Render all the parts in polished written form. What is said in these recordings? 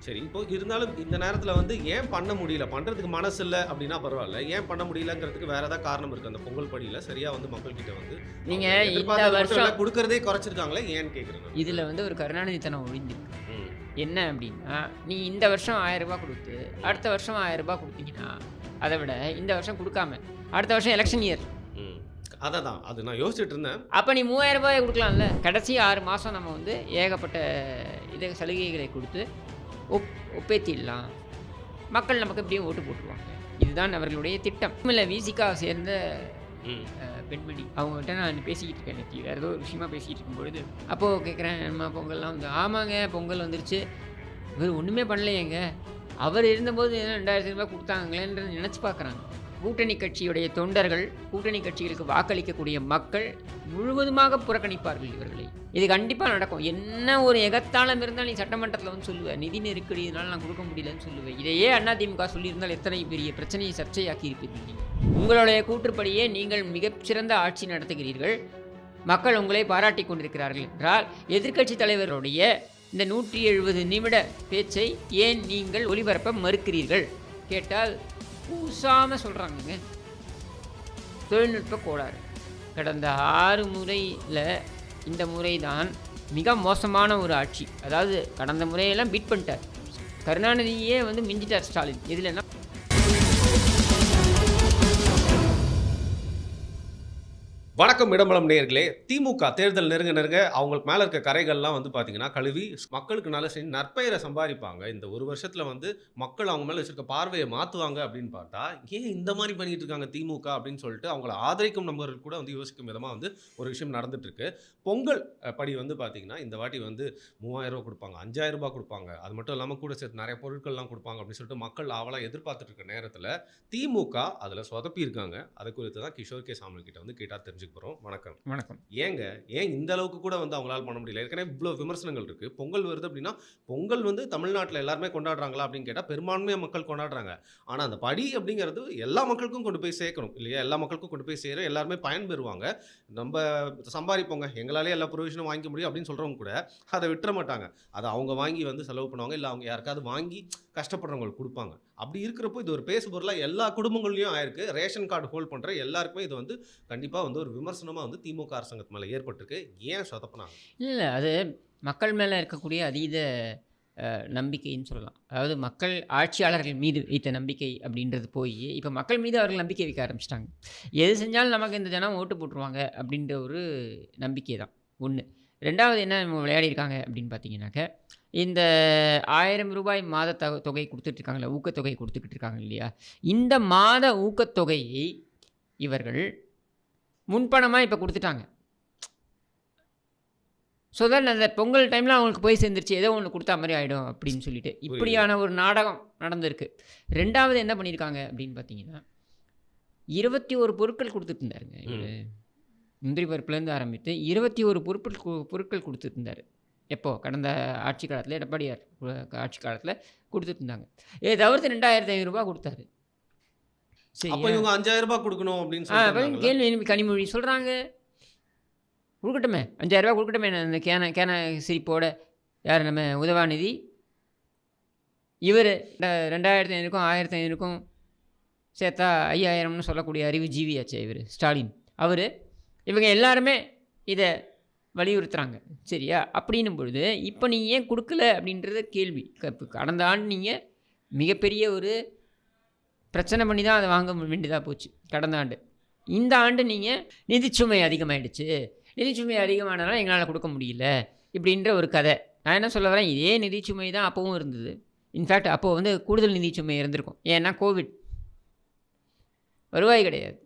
சரி. இப்போ இருந்தாலும் இந்த நேரத்துல வந்து ஏன் பண்ண முடியல? பண்றதுக்கு மனசு இல்ல அப்டின்னா பரவால்ல. ஏன் பண்ண முடியலங்கிறதுக்கு வேற ஏதாவது காரணம் இருக்கு. அந்த பொங்கல் படியில சரியா வந்து மக்கள் கிட்ட வந்து நீங்க அவங்க இந்த எதிர்பார்த்தது மட்டும் இல்ல, வருஷம் குடுக்குறதே குறைச்சிருக்காங்களே ஏன்னு கேட்கிறேன் நான். இதுல வந்து ஒரு கருணாநிதித்தனம் ஒழிந்திருக்கு. ம். என்ன அப்டின்னா, நீ இந்த வருஷம் ரூ. 1000 குடுத்து, அடுத்த வருஷம் ரூ. 1000 குடுத்தீங்கன்னா, அத விட இந்த வருஷம் குடுக்காம, அடுத்த வருஷம் எலக்ஷன் இயர். ம். அததான். அது நான் யோசிச்சுட்டு இருந்தேன். அப்ப நீ ரூ. 3000 குடுக்கலாம்ல. கடைசி 6 மாசம் நம்ம வந்து ஏகப்பட்ட சலுகைகளை குடுத்து ஒப்பேத்திடலாம். மக்கள் நமக்கு எப்படியும் ஓட்டு போட்டுருவாங்க. இதுதான் அவர்களுடைய திட்டம். இல்ல விசிகாவை சேர்ந்த ம். பெண்மணி அவங்ககிட்ட நான் பேசிக்கிட்டு இருக்கேன் நேற்று வேறு ஏதோ ஒரு விஷயமா பேசிக்கிட்டு இருக்கும்பொழுது அப்போது கேட்குறேன் நம்ம பொங்கல்லாம் வந்து ஆமாங்க பொங்கல் வந்துருச்சு இவர் ஒன்றுமே பண்ணலையேங்க அவர் இருந்தபோது என்ன 2000 ரூபாய் கொடுத்தாங்களேன்றது நினச்சி பார்க்குறாங்க. கூட்டணி கட்சியுடைய தொண்டர்கள் கூட்டணி கட்சிகளுக்கு வாக்களிக்கக்கூடிய மக்கள் முழுவதுமாக புறக்கணிப்பார்கள் இவர்களை. இது கண்டிப்பாக நடக்கும். என்ன ஒரு எகத்தாளம் இருந்தால் நீ சட்டமன்றத்தில் வந்து சொல்லுவேன் நிதி நெருக்கடியினால் நான் கொடுக்க முடியலன்னு சொல்லுவேன். இதையே அதிமுக சொல்லியிருந்தால் எத்தனை பெரிய பிரச்சனையை சர்ச்சையாக்கி இருப்பீர்கள் நீங்கள். உங்களுடைய கூற்றுப்படியே நீங்கள் மிகச்சிறந்த ஆட்சி நடத்துகிறீர்கள், மக்கள் உங்களை பாராட்டி கொண்டிருக்கிறார்கள் என்றால் எதிர்க்கட்சி தலைவருடைய இந்த 170 நிமிட பேச்சை ஏன் நீங்கள் ஒளிபரப்ப மறுக்கிறீர்கள் கேட்டால் பூசாமல் சொல்கிறாங்கங்க. தொழில்நுட்ப கோளாறு. கடந்த 6 முறையில் இந்த முறை தான் மிக மோசமான ஒரு ஆட்சி. அதாவது கடந்த முறையெல்லாம் பீட் பண்ணிட்டார் கருணாநிதியே வந்து மிஞ்சிட்டார் ஸ்டாலின். இதில் என்ன வணக்கம் இடம்பலம் நேயர்களே. திமுக தேர்தல் நெருங்க அவங்களுக்கு மேல இருக்க கரைகள்லாம் வந்து பார்த்தீங்கன்னா, கழுவி மக்களுக்கு நல்ல செஞ்சு நற்பெயரை சம்பாரிப்பாங்க. இந்த ஒரு வருஷத்துல வந்து மக்கள் அவங்க மேல வச்சிருக்க பார்வைய மாத்துவாங்க அப்படின்னு பார்த்தா, ஏன் இந்த மாரி பண்ணிட்டு இருக்காங்க திமுக அப்படின்னு சொல்லிட்டு அவங்கள ஆதரிக்கும் நபர்கள் கூட வந்து யோசிக்கும் விதமா வந்து ஒரு விஷயம் நடந்துட்டு இருக்கு. பொங்கல் படி வந்து பார்த்தீங்கன்னா, இந்த வாட்டி வந்து ரூ. 3000 குடுப்பாங்க, ரூ. 5000 குடுப்பாங்க. அது மட்டும் இல்லாம கூட சேர்த்து நெறைய பொருட்கள்லாம் குடுப்பாங்க அப்படின்னு சொல்லிட்டு மக்கள் ஆவலா எதிர்பார்த்துட்டு இருக்க நேரத்துல, திமுக அதுல சொதப்பி இருக்காங்க. அது குறித்து தான் கிஷோர் கே. சாமுவேல் கிட்ட வந்து கேட்டா தெரிஞ்சுக்க போறோம். வணக்கம். வணக்கம். ஏன் இந்த அளவுக்கு கூட வந்து அவங்களால பண்ண முடியல? ஏற்கனவே இவ்ளோ விமர்சனங்கள் இருக்கு. பொங்கல் வருது அப்படின்னா, பொங்கல் வந்து தமிழ்நாட்டுல எல்லாருமே கொண்டாடுறாங்களா அப்படின்னு கேட்டா, பெரும்பான்மையா மக்கள் கொண்டாடுறாங்க. ஆனா அந்த படி அப்படிங்கிறது எல்லா மக்களுக்கும் கொண்டு போய் சேர்க்கணும் இல்லையா? எல்லா மக்களுக்கும் கொண்டு போய் சேரும். எல்லாருமே பயன்பெறுவாங்க. நம்ப சம்பாரிப்போங்க, எங்களாலேயே எல்லா புரோவிஷனும் வாங்கிக்க முடியும் அப்படின்னு சொல்றவங்க கூட அத விட்டுற மாட்டாங்க. அத அவங்க வாங்கி வந்து செலவு பண்ணுவாங்க. இல்ல அவங்க யாருக்காவது வாங்கி கஷ்டப்படுறவங்களுக்கு குடுப்பாங்க. அப்படி இருக்கிறப்போ இது ஒரு பேசு பொருளா எல்லா குடும்பங்கள்லயும் ஆயிருக்கு. ரேஷன் கார்டு ஹோல்ட் பண்ற எல்லாருக்குமே இது வந்து கண்டிப்பா வந்து ஒரு விமர்சனமா வந்து திமுக அரசாங்கத்து மேல ஏற்பட்டிருக்கு. ஏன் சொதப்புனாங்க? இல்ல அது மக்கள் மேல இருக்கக்கூடிய அதீத நம்பிக்கைன்னு சொல்லலாம். அதாவது மக்கள் ஆட்சியாளர்கள் மீது வைத்த நம்பிக்கை அப்படின்றது போய், இப்போ மக்கள் மீது அவர்கள் நம்பிக்கை வைக்க ஆரம்பிச்சுட்டாங்க. எது செஞ்சாலும் நமக்கு இந்த ஜனம் ஓட்டு போட்டுருவாங்க அப்படின்ற ஒரு நம்பிக்கை தான் 1. 2வது என்ன விளையாடியிருக்காங்க அப்படின்னு பார்த்தீங்கன்னாக்க, இந்த ரூ. 1000 மாத தொகை கொடுத்துட்ருக்காங்களே, ஊக்கத்தொகை கொடுத்துக்கிட்டு இருக்காங்க இல்லையா? இந்த மாத ஊக்கத்தொகையை இவர்கள் முன்பணமாக இப்போ கொடுத்துட்டாங்க. ஸோ தட் அந்த பொங்கல் டைமில் அவங்களுக்கு போய் சேர்ந்துருச்சு, ஏதோ ஒன்று கொடுத்தா மாதிரி ஆகிடும் அப்படின்னு சொல்லிட்டு இப்படியான ஒரு நாடகம் நடந்திருக்கு. 2வது என்ன பண்ணியிருக்காங்க அப்படின்னு பார்த்தீங்கன்னா, 21 பொருட்கள் கொடுத்துட்டு இருந்தாருங்க இவர். முந்திரி பருப்புலேருந்து ஆரம்பித்து 21 பொருட்கள் கொடுத்துட்டு இருந்தார். எப்போ கடந்த ஆட்சி காலத்தில், எடப்பாடியார் ஆட்சி காலத்தில் கொடுத்துட்டு இருந்தாங்க. இதை தவிர்த்து ரூ. 2500 கொடுத்தாரு. சரி, அப்ப இவங்க ரூ. 5000 குடுக்கணும் அப்படின்னு சொல்றாங்க. கேள்வி கனிமொழி சொல்கிறாங்க கொடுக்கட்டுமே, ரூ. 5000 கொடுக்கட்டுமே. அந்த கேன சிரிப்போட யார் நம்ம உதவாநிதி, இவர் 2500க்கும் 1500க்கும் சேர்த்தா 5000ன்னு சொல்லக்கூடிய அறிவு ஜீவியாச்சு இவர் ஸ்டாலின். இவங்க எல்லாருமே இதை வலியுறுத்துகிறாங்க. சரியா? அப்படின்னும் பொழுது இப்போ நீ ஏன் கொடுக்கல அப்படின்றத கேள்வி. கடந்த ஆண்டு நீங்கள் மிகப்பெரிய ஒரு பிரச்சனை பண்ணி தான் அதை வாங்க வேண்டியதாக போச்சு கடந்த ஆண்டு. இந்த ஆண்டு நீங்கள் நிதிச்சுமை அதிகமாகிடுச்சு, நிதிச்சுமை அதிகமானதால் எங்களால் கொடுக்க முடியல இப்படின்ற ஒரு கதை. நான் என்ன சொல்ல வரேன், இதே நிதிச்சுமை தான் அப்போவும் இருந்தது. இன்ஃபேக்ட் அப்போது வந்து கூடுதல் நிதிச்சுமை இருந்திருக்கும். ஏன்னா கோவிட், வருவாய் கிடையாது.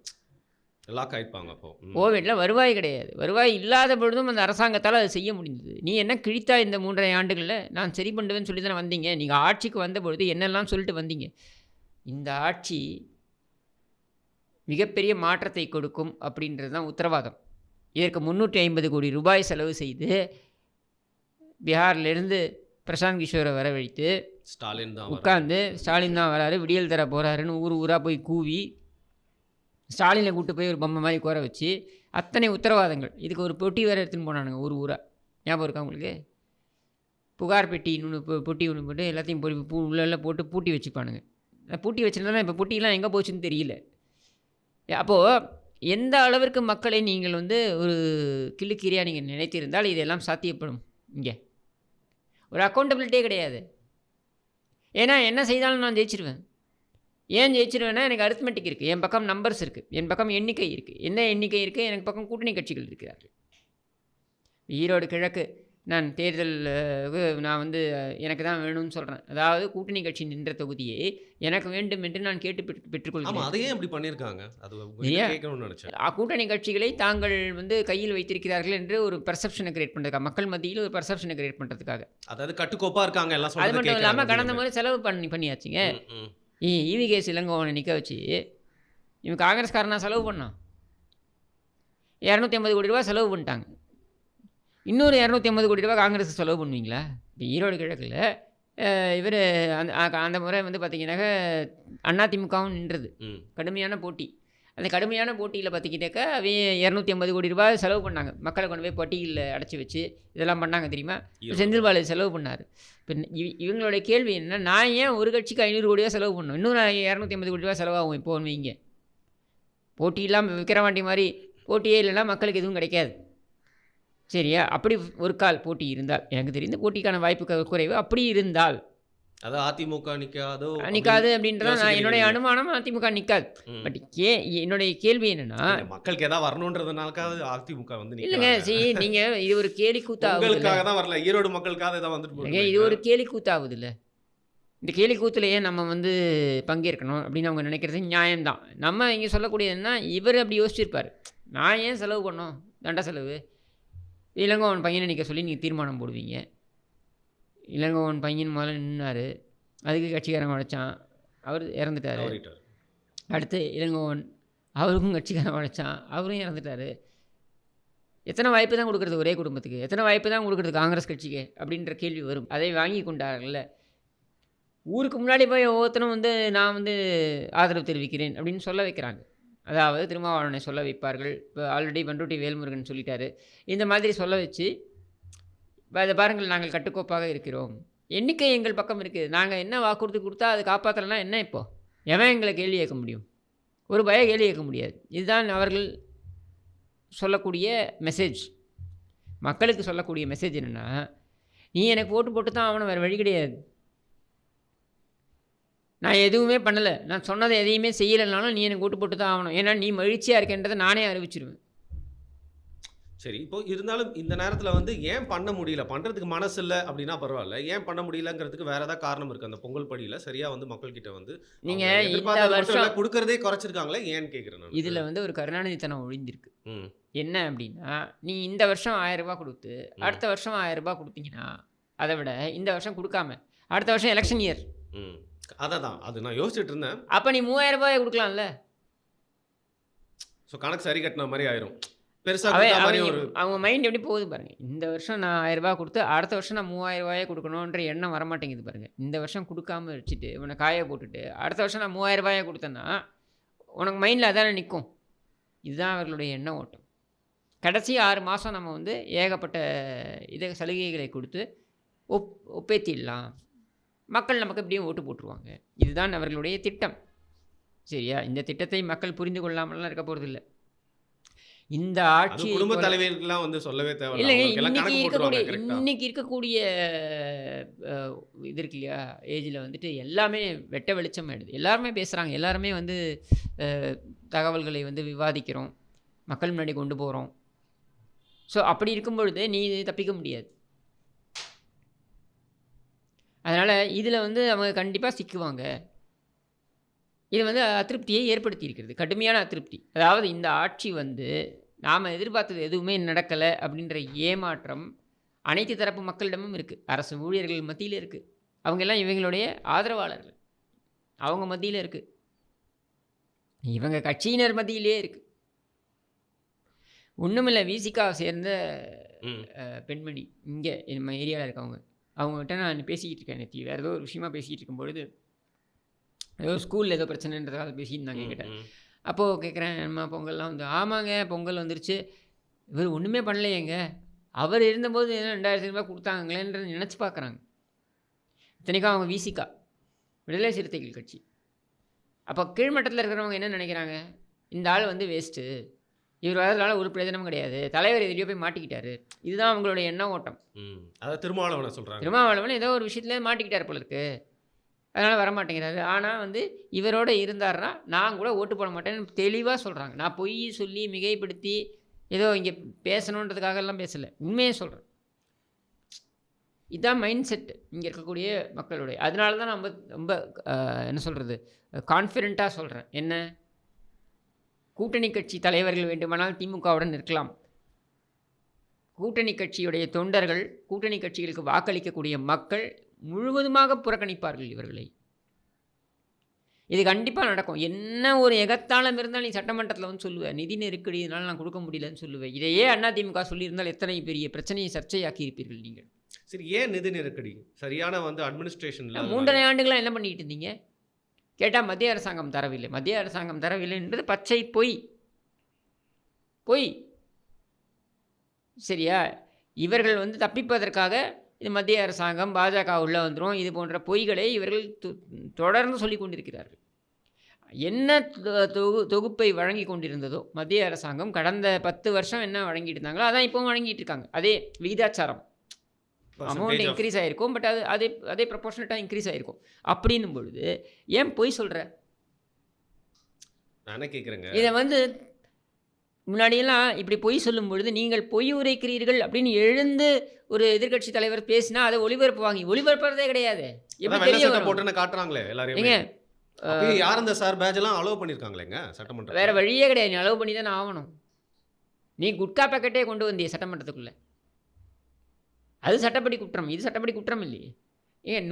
லாக் ஆயிப்பாங்க அப்போ. கோவிடில் வருவாய் கிடையாது. வருவாய் இல்லாத பொழுதும் அந்த அரசாங்கத்தால் அதை செய்ய முடிந்தது. நீ என்ன கிழித்தா இந்த 3.5 ஆண்டுகளில் நான் சரி பண்ணுவேன்னு சொல்லி தானே வந்தீங்க. நீங்கள் ஆட்சிக்கு வந்த பொழுது என்னெல்லாம் சொல்லிட்டு வந்தீங்க. இந்த ஆட்சி மிகப்பெரிய மாற்றத்தை கொடுக்கும் அப்படின்றது தான் உத்தரவாதம். இதற்கு 350 கோடி ரூபாய் செலவு செய்து பீகார்லேருந்து பிரசாந்த் கிஷோரை வரவழைத்து ஸ்டாலின் தான் உட்காந்து ஸ்டாலின் தான் வராரு, விடியல் தர போகிறாருன்னு ஊராக போய் கூவி ஸ்டாலினை கூப்பிட்டு போய் ஒரு பொம்மை மாதிரி கோர வச்சு அத்தனை உத்தரவாதங்கள். இதுக்கு ஒரு பொட்டி வேறு எடுத்துன்னு போனானுங்க ஊராக. ஞாபகம் இருக்கா உங்களுக்கு? புகார் பெட்டின்னு ஒன்று பொட்டி ஒன்று போட்டு எல்லாத்தையும் உள்ளே போட்டு பூட்டி வச்சுப்பானுங்க. பூட்டி வச்சிருந்தாலும் இப்போ பூட்டிலாம் எங்கே போச்சுன்னு தெரியல. அப்போது எந்த அளவிற்கு மக்களை நீங்கள் வந்து ஒரு கிள்ளுக்கீரியாக நீங்கள் நினைத்திருந்தால் இதெல்லாம் சாத்தியப்படும். இங்கே ஒரு அக்கௌண்டபிலிட்டியே கிடையாது. ஏன்னா என்ன செய்தாலும் நான் ஜெயிச்சிருவேன். ஏன் ஜெயிச்சிருவேன்னா எனக்கு அரித்மெட்டிக் இருக்குது, என் பக்கம் நம்பர்ஸ் இருக்குது, என் பக்கம் எண்ணிக்கை இருக்குது. என்ன எண்ணிக்கை இருக்குது? எனக்கு பக்கம் கூட்டணி கட்சிகள் இருக்கிறார்கள். ஈரோடு கிழக்கு நான் தேர்தல் நான் வந்து எனக்கு தான் வேணும்னு சொல்கிறேன். அதாவது கூட்டணி கட்சி நின்ற தொகுதியை எனக்கு வேண்டும் என்று நான் கேட்டு பெற்றுக்கொள்கிறேன். அதையே அப்படி பண்ணியிருக்காங்க. அது கேட்கணும்னு நினச்சேன். கூட்டணி கட்சிகளை தாங்கள் வந்து கையில் வைத்திருக்கிறார்கள் என்று ஒரு பெர்செப்ஷனை கிரியேட் பண்ணுறதுக்காக, மக்கள் மத்தியில் ஒரு பெர்செப்ஷனை கிரியேட் பண்ணுறதுக்காக. அதாவது கட்டுக்கோப்பாக இருக்காங்க எல்லாம். அது மட்டும் இல்லாமல் கடந்த முறை செலவு பண்ணியாச்சுங்க. ஈவிகேஸ் இளங்கோவனை நிற்க வச்சு இவன் காங்கிரஸ்காரனா செலவு பண்ணான். 250 கோடி ரூபா செலவு பண்ணிட்டாங்க. இன்னொரு 250 கோடி ரூபா காங்கிரஸ் செலவு பண்ணுவீங்களா? இப்போ ஈரோடு கிழக்கில் இவர் அந்த முறை வந்து பார்த்திங்கனாக்கா அதிமுகவும் நின்றது. கடுமையான போட்டி. அந்த கடுமையான போட்டியில் பார்த்திங்கனாக்கா அவங்க 250 கோடி ரூபாய் செலவு பண்ணாங்க. மக்களை கொண்டு போய் பட்டியலில் அடைச்சி வச்சு இதெல்லாம் பண்ணாங்க தெரியுமா? செந்தில் பாலாஜி செலவு பண்ணார். இப்போ இவங்களுடைய கேள்வி என்ன, நான் ஏன் ஒரு கட்சிக்கு 500 கோடி ரூபா செலவு பண்ணணும், இன்னும் 250 கோடி ரூபா செலவாகும் இப்போன்னு வைங்க. போட்டி இல்லாமல் விக்கிரவாண்டி மாதிரி போட்டியே இல்லைன்னா மக்களுக்கு எதுவும் கிடைக்காது. சரியா? அப்படி ஒரு கால் போட்டி இருந்தால், எனக்கு தெரிந்த போட்டிக்கான வாய்ப்பு குறைவு. அப்படி இருந்தால் அதாவது அதிமுக நிற்காது அப்படின்றத நான் என்னுடைய அனுமானம். அதிமுக நிற்காது. பட் என்னுடைய கேள்வி என்னன்னா, மக்களுக்கு ஏதாவது வரணுன்றதுனால அதிமுக வந்து இல்லைங்க. சரி, நீங்கள் இது ஒரு கேலி கூத்தாவுதுக்காக வரல, ஈரோடு மக்களுக்காக தான் வந்துட்டு இது ஒரு கேலி கூத்தாகுது இல்லை? இந்த கேலி கூத்துலையே நம்ம வந்து பங்கேற்கணும் அப்படின்னு அவங்க நினைக்கிறது நியாயம்தான். நம்ம இங்கே சொல்லக்கூடியதுன்னா, இவர் அப்படி யோசிச்சிருப்பார், நான் ஏன் செலவு பண்ணோம், தண்ட செலவு. இளங்கோவன் பையனை நிற்க சொல்லி நீங்கள் தீர்மானம் போடுவீங்க. இளங்கோவன் பையன் முதல்ல நின்னார், அதுக்கு கட்சிக்காரன் உழைச்சான், அவர் இறந்துட்டார். அடுத்து இளங்கோவன், அவருக்கும் கட்சிக்காரன் உழைச்சான், அவரும் இறந்துட்டார். எத்தனை வாய்ப்பு தான் கொடுக்குறது ஒரே குடும்பத்துக்கு? எத்தனை வாய்ப்பு தான் கொடுக்குறது காங்கிரஸ் கட்சிக்கு அப்படின்ற கேள்வி வரும். அதை வாங்கி கொண்டார்கள்ல. ஊருக்கு முன்னாடி போய் ஒவ்வொருத்தரும் வந்து நான் வந்து ஆதரவு தெரிவிக்கிறேன் அப்படின்னு சொல்ல வைக்கிறாங்க. அதாவது திருமாவளவனை சொல்ல வைப்பார்கள். இப்போ ஆல்ரெடி பண்ருட்டி வேல்முருகன் சொல்லிட்டாரு. இந்த மாதிரி சொல்ல வச்சு அதை பாருங்கள், நாங்கள் கட்டுக்கோப்பாக இருக்கிறோம், எண்ணிக்கை எங்கள் பக்கம் இருக்குது, நாங்கள் என்ன வாக்குறுதி கொடுத்தா அதை காப்பாற்றலைன்னா என்ன? இப்போது எவன் எங்களை கேள்வி கேட்க முடியும்? ஒரு கேள்வி கேட்க முடியாது. இதுதான் அவர்கள் சொல்லக்கூடிய மெசேஜ். மக்களுக்கு சொல்லக்கூடிய மெசேஜ் என்னென்னா, நீ எனக்கு ஓட்டு போட்டு தான் ஆகணும், வேறு வழி கிடையாது. நான் எதுவுமே பண்ணலை, நான் சொன்னதை எதையுமே செய்யலைனாலும் நீ எனக்கு ஓட்டு போட்டு தான் ஆகணும். ஏன்னா நீ மகிழ்ச்சியாக இருக்கேன்றதை நானே அறிவிச்சிருவேன். சரி, இப்போ இருந்தாலும் இந்த நேரத்தில் வந்து ஏன் பண்ண முடியல, பண்ணுறதுக்கு மனசு இல்லை அப்படின்னா பரவாயில்ல, ஏன் பண்ண முடியலங்கிறதுக்கு வேறு ஏதாவது காரணம் இருக்குது? அந்த பொங்கல் படியில் சரியாக வந்து மக்கள்கிட்ட வந்து நீங்கள் இந்த வருஷம் கொடுக்கறதே குறைச்சிருக்காங்களே, ஏன்னு கேட்குறேன். இதில் வந்து ஒரு கருணாநிதித்தனம் ஒழிந்திருக்கு. என்ன அப்படின்னா, நீ இந்த வருஷம் 1000 ரூபா கொடுத்து அடுத்த வருஷம் 1000 ரூபா கொடுத்தீங்கன்னா, அதை விட இந்த வருஷம் கொடுக்காம அடுத்த வருஷம் எலெக்ஷன் இயர், அதான் அது நான் யோசிச்சுட்டு இருந்தேன். அப்போ நீ 3000 ரூபாயை கொடுக்கலாம்ல. ஸோ கணக்கு சரி கட்டின மாதிரி ஆயிரும். அவங்க மைண்ட் எப்படி போகுது பாருங்கள். இந்த வருஷம் நான் 1000 ரூபா கொடுத்து அடுத்த வருஷம் நான் 3000 ரூபாயே கொடுக்கணுன்ற எண்ணம் வரமாட்டேங்குது பாருங்கள். இந்த வருஷம் கொடுக்காம வச்சுட்டு உன்னை காய போட்டுட்டு அடுத்த வருஷம் நான் 3000 ரூபாயை கொடுத்தேன்னா உனக்கு மைண்டில் அதானே நிற்கும். இதுதான் அவர்களுடைய எண்ண ஓட்டம். கடைசி 6 மாதம் நம்ம வந்து ஏகப்பட்ட சலுகைகளை கொடுத்து ஒப்பேத்திடலாம், மக்கள் நமக்கு எப்படியும் ஓட்டு போட்டுருவாங்க. இதுதான் அவர்களுடைய திட்டம். சரியா? இந்த திட்டத்தை மக்கள் புரிந்து கொள்ளாமலாம் இருக்க போகிறது இல்லை. இந்த ஆட்சி குடும்ப தலைவர்கள்லாம் வந்து சொல்லவே தேவை இல்லைங்க. இன்னைக்கு இருக்கக்கூடிய இது இருக்கு இல்லையா, ஏஜில் வந்துட்டு எல்லாமே வெட்ட வெளிச்சம் ஆகிடுது. எல்லாருமே பேசுகிறாங்க, எல்லாருமே வந்து தகவல்களை வந்து விவாதிக்கிறோம், மக்கள் முன்னாடி கொண்டு போகிறோம். ஸோ அப்படி இருக்கும் பொழுது நீ தப்பிக்க முடியாது. அதனால் இதில் வந்து அவங்க கண்டிப்பாக சிக்குவாங்க. இது வந்து அதிருப்தியை ஏற்படுத்தி இருக்கிறது, கடுமையான அதிருப்தி. அதாவது இந்த ஆட்சி வந்து நாம் எதிர்பார்த்தது எதுவுமே நடக்கலை அப்படின்ற ஏமாற்றம் அனைத்து தரப்பு மக்களிடமும் இருக்குது. அரசு ஊழியர்கள் மத்தியில் இருக்குது, அவங்கெல்லாம் இவங்களுடைய ஆதரவாளர்கள், அவங்க மத்தியில் இருக்குது, இவங்க கட்சியினர் மத்தியிலே இருக்குது. ஒன்றுமில்லை, விசிகாவை சேர்ந்த பெண்மணி இங்கே நம்ம ஏரியாவில் இருக்கவங்க, அவங்ககிட்ட நான் பேசிக்கிட்டு இருக்கேன். நேற்று வேறு ஏதோ ஒரு விஷயமா பேசிக்கிட்டு இருக்கும்பொழுது ஏதோ ஸ்கூலில் ஏதோ பிரச்சனைன்றதால பேசியிருந்தாங்க என்கிட்ட. அப்போது கேட்குறேன், அம்மா பொங்கல்லாம் வந்து, ஆமாங்க பொங்கல் வந்துருச்சு, இவர் ஒன்றுமே பண்ணலையேங்க, அவர் இருந்தபோது என்ன 2000 ரூபாய் கொடுத்தாங்களேன்றது நினச்சி பார்க்குறாங்க. இத்தனைக்கும் அவங்க விசிகா, விடுதலை சிறுத்தைகள் கட்சி. அப்போ கீழ்மட்டத்தில் இருக்கிறவங்க என்ன நினைக்கிறாங்க, இந்த ஆள் வந்து வேஸ்ட்டு, இவர் வரதுனால ஒரு பிரயோஜனமும் கிடையாது, தலைவர் எதிரியோ போய் மாட்டிக்கிட்டாரு. இதுதான் அவங்களுடைய எண்ண ஓட்டம். அதாவது திருமாவளவனை சொல்கிறாங்க. திருமாவளவன் ஏதோ ஒரு விஷயத்தில் மாட்டிக்கிட்டார் போல இருக்கு, அதனால் வரமாட்டேங்கிறாரு. ஆனால் வந்து இவரோட இருந்தார்னா நான் கூட ஓட்டு போட மாட்டேன்னு தெளிவாக சொல்கிறாங்க. நான் பொய் சொல்லி மிகைப்படுத்தி ஏதோ இங்கே பேசணுன்றதுக்காகலாம் பேசலை, உண்மையே சொல்கிறேன். இதுதான் மைண்ட் செட் இங்கே இருக்கக்கூடிய மக்களுடைய. அதனால தான் நான் ரொம்ப என்ன சொல்கிறது, கான்ஃபிடெண்ட்டாக சொல்கிறேன். என்ன, கூட்டணி கட்சி தலைவர்கள் வேண்டுமானால் திமுகவுடன் இருக்கலாம், கூட்டணி கட்சியுடைய தொண்டர்கள், கூட்டணி கட்சிகளுக்கு வாக்களிக்கக்கூடிய மக்கள் முழுவதுமாக புறக்கணிப்பார்கள் இவர்களை. இது கண்டிப்பாக நடக்கும். என்ன ஒரு எகத்தாளம் இருந்தால் நீ சட்டமன்றத்தில் வந்து சொல்லுவேன், நிதி நெருக்கடி இதனால் நான் கொடுக்க முடியலன்னு சொல்லுவேன். இதையே அதிமுக சொல்லியிருந்தால் எத்தனை பெரிய பிரச்சனையை சர்ச்சையாக்கி இருப்பீர்கள் நீங்கள். சரி, ஏன் நிதி நெருக்கடி? சரியான வந்து அட்மினிஸ்ட்ரேஷனில் 3.5 ஆண்டுகளாக என்ன பண்ணிட்டு இருந்தீங்க கேட்டால் மத்திய அரசாங்கம் தரவில்லை, மத்திய அரசாங்கம் தரவில்லை என்பது பச்சை பொய். பொய். சரியா? இவர்கள் வந்து தப்பிப்பதற்காக இது மத்திய அரசாங்கம் பாஜக உள்ளே வந்துடும், இது போன்ற பொய்களை இவர்கள் தொடர்ந்து சொல்லி கொண்டிருக்கிறார்கள். என்ன தொகுப்பை வழங்கி கொண்டிருந்ததோ மத்திய அரசாங்கம் கடந்த 10 வருஷம் என்ன வழங்கிட்டு இருந்தாங்களோ அதான் இப்போவும் வழங்கிட்டு இருக்காங்க. அதே விகிதாச்சாரம், அமௌண்ட் இன்க்ரீஸ் ஆகிருக்கும், பட் அதே ப்ரொபோர்ஷனட்டாக இன்க்ரீஸ் ஆகிருக்கும். அப்படின்னும் பொழுது ஏன் பொய் சொல்கிற? நான் கேட்குறேங்க, இதை வந்து முன்னாடியெல்லாம் இப்படி பொய் சொல்லும் பொழுது நீங்கள் பொய் உரைக்கிறீர்கள் அப்படின்னு எழுந்து ஒரு எதிர்கட்சி தலைவர் பேசினா அதை ஒளிபரப்புவாங்க. ஒளிபரப்புறதே கிடையாது. போட்டு காட்டுறாங்களே எல்லாரையும். யார் அந்த சார் பேட்ச் எல்லாம் அலோவ் பண்ணியிருக்காங்களேங்க சட்டமன்றம்? வேற வழியே கிடையாது, நீ அலோவ் பண்ணி தானே ஆகணும். நீ குட்கா பேக்கெட்டே கொண்டு வந்திய சட்டமன்றத்துக்குள்ளே, அது சட்டப்படி குற்றம், இது சட்டப்படி குற்றம் இல்லையே.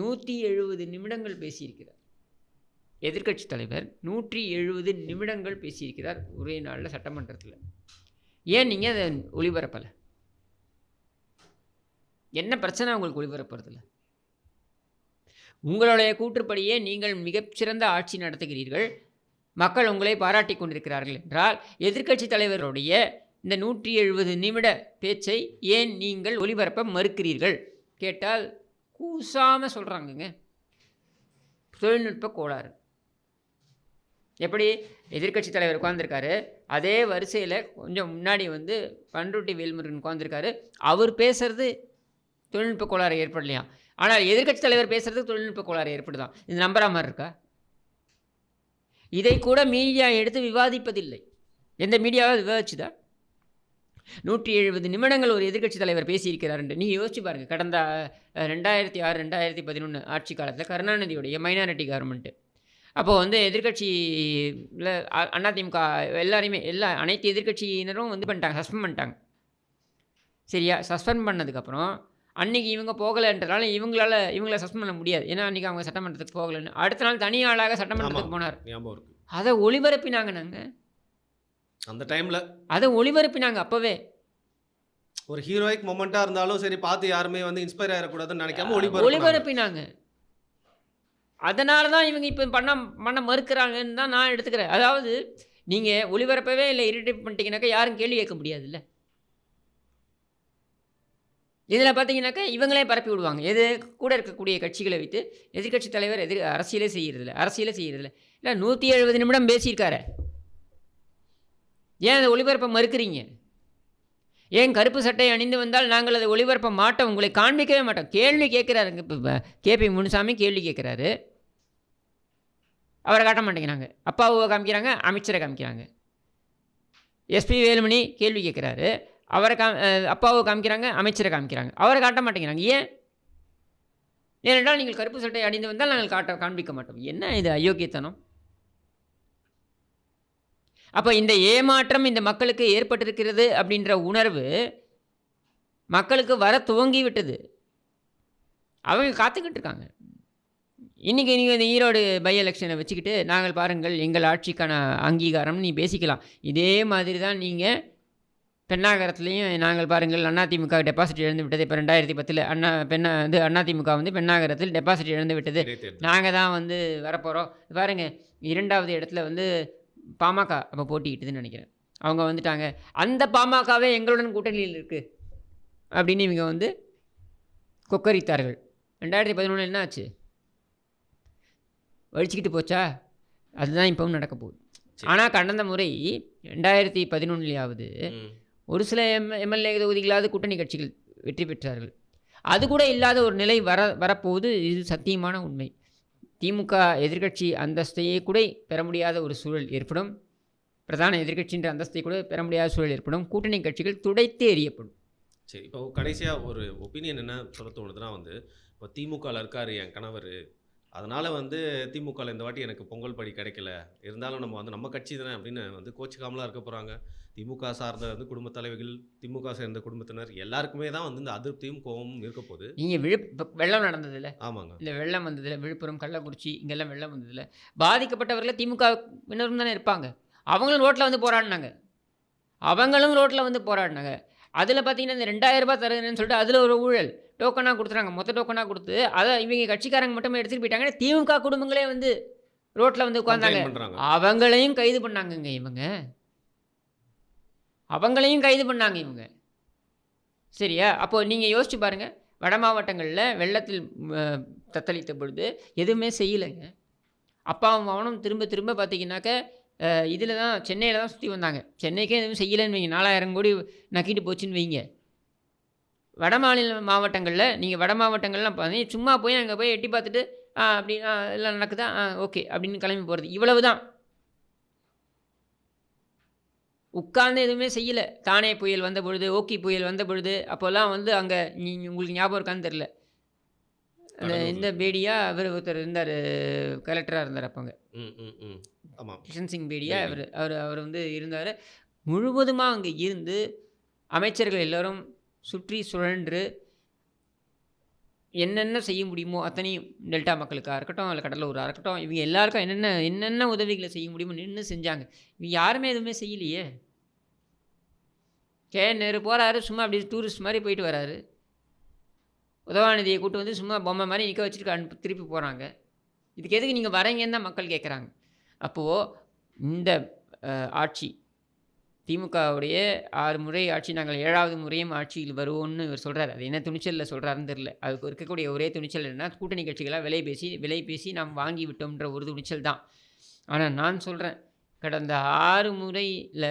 170 நிமிடங்கள் பேசியிருக்கிறார் எதிர்கட்சி தலைவர், 170 நிமிடங்கள் பேசியிருக்கிறார் ஒரே நாளில் சட்டமன்றத்தில். ஏன் நீங்கள் அதை ஒளிபரப்பலை? என்ன பிரச்சனை உங்களுக்கு ஒளிபரப்புறதில்ல? உங்களுடைய கூற்றுப்படியே நீங்கள் மிகச்சிறந்த ஆட்சி நடத்துகிறீர்கள், மக்கள் உங்களை பாராட்டி கொண்டிருக்கிறார்கள் என்றால் எதிர்கட்சி தலைவருடைய இந்த 170 நிமிட பேச்சை ஏன் நீங்கள் ஒளிபரப்ப மறுக்கிறீர்கள் கேட்டால் கூசாமல் சொல்கிறாங்கங்க, தொழில்நுட்ப கோளாறு. எப்படி எதிர்கட்சி தலைவர் உட்காந்துருக்காரு, அதே வரிசையில் கொஞ்சம் முன்னாடி வந்து பண்ருட்டி வேல்முருகன் உட்காந்துருக்காரு, அவர் பேசுகிறது தொழில்நுட்ப கோளாறு ஏற்படலையா, ஆனால் எதிர்கட்சி தலைவர் பேசுகிறது தொழில்நுட்ப கோளாறு ஏற்படுதான். இது நம்புற மாதிரி இருக்கா? இதை கூட மீடியா எடுத்து விவாதிப்பதில்லை. எந்த மீடியாவாக விவாதிச்சுதா? 170 நிமிடங்கள் ஒரு எதிர்கட்சி தலைவர் பேசியிருக்கிறார் என்று நீங்கள் யோசிச்சு பாருங்கள். கடந்த 2006-2011 ஆட்சி காலத்தில் கருணாநிதியுடைய மைனாரிட்டி கவர்மெண்ட்டு, அப்போது வந்து எதிர்கட்சியில் அதிமுக எல்லாரையுமே அனைத்து எதிர்கட்சியினரும் வந்து பண்ணிட்டாங்க, சஸ்பெண்ட் பண்ணிட்டாங்க. சரியா? சஸ்பெண்ட் பண்ணதுக்கப்புறம் அன்றைக்கி இவங்க போகலைன்றதால இவங்கள சஸ்பெண்ட் பண்ண முடியாது, ஏன்னா அன்றைக்கி அவங்க சட்டமன்றத்துக்கு போகலைன்னு. அடுத்த நாள் தனி ஆளாக சட்டமன்றத்துக்கு போனார். அதை ஒளிபரப்பினாங்க. நாங்கள் அந்த டைமில் அதை ஒளிபரப்பினாங்க. அப்போவே ஒரு ஹீரோயிக் மொமெண்ட்டாக இருந்தாலும் சரி, பார்த்து யாருமே வந்து இன்ஸ்பயர் ஆகிடக்கூடாதுன்னு நினைக்காம ஒளிபரப்பினாங்க. அதனால தான் இவங்க இப்போ பண்ண மறுக்கிறாங்கன்னு தான் நான் எடுத்துக்கிறேன். அதாவது நீங்கள் ஒளிபரப்பவே இல்லை, இரிட்டேட் பண்ணிட்டீங்கன்னாக்கா யாரும் கேள்வி கேட்க முடியாதுல்ல. இதில் பார்த்தீங்கன்னாக்கா இவங்களே பரப்பி விடுவாங்க. எது கூட இருக்கக்கூடிய கட்சிகளை வைத்து எதிர்கட்சி தலைவர் அரசியலே செய்கிறதில்ல. இல்லை 170 நிமிடம் பேசியிருக்காரு, ஏன் அதை ஒளிபரப்ப மறுக்கிறீங்க? ஏன் கருப்பு சட்டை அணிந்து வந்தால் நாங்கள் அதை ஒளிபரப்ப மாட்டோம், உங்களை காண்பிக்கவே மாட்டோம்? கேள்வி கேட்குறாருங்க. இப்போ கேபி முனுசாமி கேள்வி கேட்குறாரு, அவரை காட்ட மாட்டேங்கிறாங்க. அப்பாவை காமிக்கிறாங்க, அமைச்சரை காமிக்கிறாங்க. எஸ்பி வேலுமணி கேள்வி கேட்குறாரு, அவரை அப்பாவை காமிக்கிறாங்க, அமைச்சரை காமிக்கிறாங்க, அவரை காட்ட மாட்டேங்கிறாங்க. ஏனென்றால் நீங்கள் கருப்பு சட்டை அணிந்து வந்தால் நாங்கள் காண்பிக்க மாட்டோம். என்ன இது அயோக்கியத்தனம்? அப்போ இந்த ஏமாற்றம் இந்த மக்களுக்கு ஏற்பட்டிருக்கிறது அப்படின்ற உணர்வு மக்களுக்கு வர துவங்கி விட்டது. அவங்க காத்துக்கிட்டு இருக்காங்க. இன்றைக்கி நீங்கள் இந்த ஈரோடு பை எலெக்ஷனை வச்சுக்கிட்டு நாங்கள் பாருங்கள் எங்கள் ஆட்சிக்கான அங்கீகாரம்னு நீ பேசிக்கலாம். இதே மாதிரி தான் நீங்கள் பெண்ணாகரத்துலேயும் நாங்கள் பாருங்கள் அதிமுக டெபாசிட் இழந்து விட்டது. இப்போ 2010 அதிமுக வந்து பெண்ணாகரத்தில் டெபாசிட் இழந்து விட்டது, நாங்கள் தான் வந்து வரப்போகிறோம். பாருங்கள் 2வது இடத்துல வந்து பாமக அப்போ போட்டிக்கிட்டுதுன்னு நினைக்கிறேன், அவங்க வந்துட்டாங்க. அந்த பாமகவே எங்களுடன் கூட்டணியில் இருக்குது அப்படின்னு இவங்க வந்து கொக்கரித்தார்கள். 2011 என்ன ஆச்சு? வழிச்சிக்கிட்டு போச்சா? அதுதான் இப்பவும் நடக்க போகுது. சரி. ஆனால் கடந்த முறை 2011 ம். ஒரு சில எம்எல்ஏ தொகுதிகளாவது கூட்டணி கட்சிகள் வெற்றி பெற்றார்கள். அது கூட இல்லாத ஒரு நிலை வரப்போகுது. இது சத்தியமான உண்மை. திமுக எதிர்க்கட்சி அந்தஸ்தையே கூட பெற முடியாத ஒரு சூழல் ஏற்படும். பிரதான எதிர்க்கட்சின்ற அந்தஸ்தை கூட பெற முடியாத சூழல் ஏற்படும். கூட்டணி கட்சிகள் துடைத்து எறியப்படும். சரி. இப்போ கடைசியா ஒரு ஒப்பீனியன் என்ன சொல்ல தோணுதுன்னா வந்து, இப்போ திமுகல இருக்காரு என் கணவரு. அதனால வந்து திமுகல இந்த வாட்டி எனக்கு பொங்கல் படி கிடைக்கல. இருந்தாலும் நம்ம வந்து நம்ம கட்சி தானே அப்படின்னு வந்து கோச்சிக்காமலாம் இருக்க போறாங்க. திமுக சார்ந்த வந்து குடும்பத் தலைவிகள், திமுக சேர்ந்த குடும்பத்தினர் எல்லாருக்குமே தான் வந்து இந்த அதிருப்தியும், கோவமும் இருக்க போகுது. நீங்கள் வெள்ளம் நடந்ததில்ல, ஆமாங்க. இந்த வெள்ளம் வந்ததில்ல, விழுப்புரம், கள்ளக்குறிச்சி இங்கெல்லாம் வெள்ளம் வந்ததில்ல, பாதிக்கப்பட்டவர்கள் திமுகவினரும் தானே இருப்பாங்க. அவங்களும் ரோட்டில் வந்து போராடினாங்க. அதில் பார்த்தீங்கன்னா இந்த 2000 ரூபாய் தருகிறேன்னு சொல்லிட்டு அதில் ஒரு ஊழல் டோக்கனாக கொடுத்துறாங்க. மொத்த டோக்கனாக கொடுத்து அதை இவங்க கட்சிக்காரங்க மட்டுமே எடுத்துகிட்டு போயிட்டாங்க. திமுக குடும்பங்களே வந்து ரோட்டில் வந்து உட்காந்தாங்க. கம்ப்ளைண்ட் பண்றாங்க. அவங்களையும் கைது பண்ணாங்கங்க இவங்க. சரியா? அப்போது நீங்கள் யோசிச்சு பாருங்கள். வட மாவட்டங்களில் வெள்ளத்தில் தத்தளித்த பொழுது எதுவுமே செய்யலைங்க. அப்பாவும் அவனும் திரும்ப திரும்ப பார்த்தீங்கன்னாக்க இதில் தான் சென்னையில் தான் சுற்றி வந்தாங்க. சென்னைக்கே எதுவும் செய்யலைன்னு வைங்க, 4000 கோடி நக்கிட்டு போச்சுன்னு வைங்க. வட மாவட்டங்களில் நீங்கள் வட மாவட்டங்கள்லாம் பார்த்தீங்கன்னா சும்மா போய் அங்கே போய் எட்டி பார்த்துட்டு அப்படி எல்லாம் நடக்குதா ஓகே அப்படின்னு கிளம்பி போகிறது. இவ்வளவு தான். உட்கார்ந்து எதுவுமே செய்யலை. தானே புயல் வந்த பொழுது, ஓக்கி புயல் வந்த பொழுது அப்போல்லாம் வந்து அங்கே உங்களுக்கு ஞாபகம் இருக்கான்னு தெரில, அந்த இந்த பேடியா அவர் ஒருத்தர் இருந்தார், கலெக்டராக இருந்தார் அப்போங்க. ஆமாம். கிஷன் சிங் பேடியா அவர் வந்து இருந்தார். முழுவதுமாக அங்கே இருந்து அமைச்சர்கள் எல்லோரும் சுற்றி சுழன்று என்னென்ன செய்ய முடியுமோ அத்தனையும் டெல்டா மக்களுக்காக இருக்கட்டும், இல்லை கடலூராக இருக்கட்டும், இவங்க எல்லாருக்கும் என்னென்ன உதவிகளை செய்ய முடியுமோ நின்று செஞ்சாங்க. இவங்க யாருமே எதுவுமே செய்யலையே. நேரு போகிறாரு, சும்மா அப்படி டூரிஸ்ட் மாதிரி போயிட்டு வராரு. உதவாநிதியை கூட்டு வந்து சும்மா பொம்மை மாதிரி நிற்க வச்சுட்டு திருப்பி போகிறாங்க. இதுக்கு எதுக்கு நீங்கள் வரீங்கன்னு தான் மக்கள் கேட்குறாங்க. அப்போது இந்த ஆட்சி திமுகவுடைய 6 முறை ஆட்சி, நாங்கள் 7வது முறையும் ஆட்சியில் வருவோம்னு இவர் சொல்கிறார். அது என்ன துணிச்சலில் சொல்கிறாருன்னு தெரில. அதுக்கு இருக்கக்கூடிய ஒரே துணிச்சல் என்னன்னா, கூட்டணி கட்சிகளாக விலை பேசி நாம் வாங்கி விட்டோம்ன்ற ஒரு துணிச்சல் தான். ஆனால் நான் சொல்கிறேன், கடந்த 6 முறையில்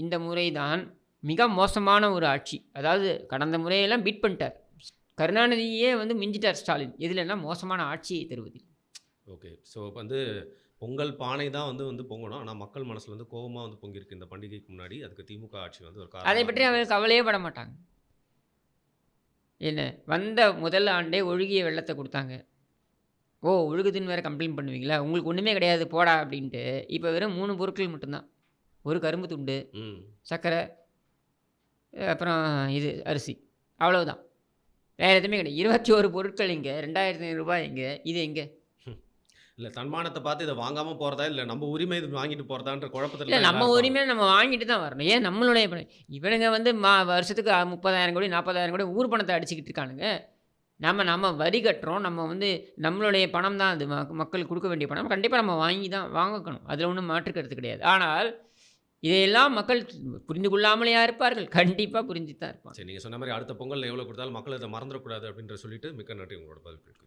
இந்த முறை தான் மிக மோசமான ஒரு ஆட்சி. அதாவது கடந்த முறையெல்லாம் பீட் பண்ணிட்டார். கருணாநிதியே வந்து மிஞ்சிட்டார் ஸ்டாலின். எதுலன்னா மோசமான ஆட்சியை தருவதில். ஓகே. ஸோ வந்து பொங்கல் பானை தான் வந்து பொங்கணும். ஆனால் மக்கள் மனசில் வந்து கோவமாக வந்து பொங்கியிருக்கு இந்த பண்டிகைக்கு முன்னாடி. அதுக்கு திமுக ஆட்சி வந்து ஒரு அதை காரணம். பற்றி அவர் கவலையே பட மாட்டாங்க. என்ன வந்த முதல் ஆண்டே ஒழுகிய வெள்ளத்தை கொடுத்தாங்க. ஒழுகுதுன்னு வேறு கம்ப்ளைண்ட் பண்ணுவீங்களா? உங்களுக்கு ஒன்றுமே கிடையாது போடா அப்படின்ட்டு. இப்போ வெறும் 3 பொருட்கள் மட்டும்தான். ஒரு கரும்பு துண்டு, சர்க்கரை, அப்புறம் இது அரிசி, அவ்வளவுதான். வேறு எதுவுமே கிடையாது. 21 பொருட்கள் இங்கே, 2500 ரூபாய் எங்கே, இது எங்கே? இல்லை தன்மானத்தை பார்த்து இதை வாங்காமல் போகிறதா, இல்லை நம்ம உரிமை இது வாங்கிட்டு போகிறதான்ற குழப்பத்தில் இல்லை, நம்ம உரிமையை நம்ம வாங்கிட்டு தான் வரணும். ஏன் நம்மளுடைய இவனுங்க வந்து வருஷத்துக்கு 30,000 கோடி 40,000 கோடி ஊர் பணத்தை அடிச்சுக்கிட்டு இருக்கானுங்க. நம்ம வரி கட்டுறோம். நம்ம வந்து நம்மளுடைய பணம் தான் அது, மக்களுக்கு கொடுக்க வேண்டிய பணம். கண்டிப்பாக நம்ம வாங்கணும். அதில் ஒன்றும் மாற்று கருத்து கிடையாது. ஆனால் இதையெல்லாம் மக்கள் புரிந்து கொள்ளாமலேயா இருப்பார்கள்? கண்டிப்பாக புரிஞ்சு தான் இருப்பாங்க. சரி, நீங்கள் சொன்ன மாதிரி அடுத்த பொங்கல் எவ்வளோ கொடுத்தாலும் மக்கள் இதை மறந்துடக்கூடாது அப்படின்ற சொல்லிட்டு மிக்க நன்றி உங்களோட பதில்களுக்கு.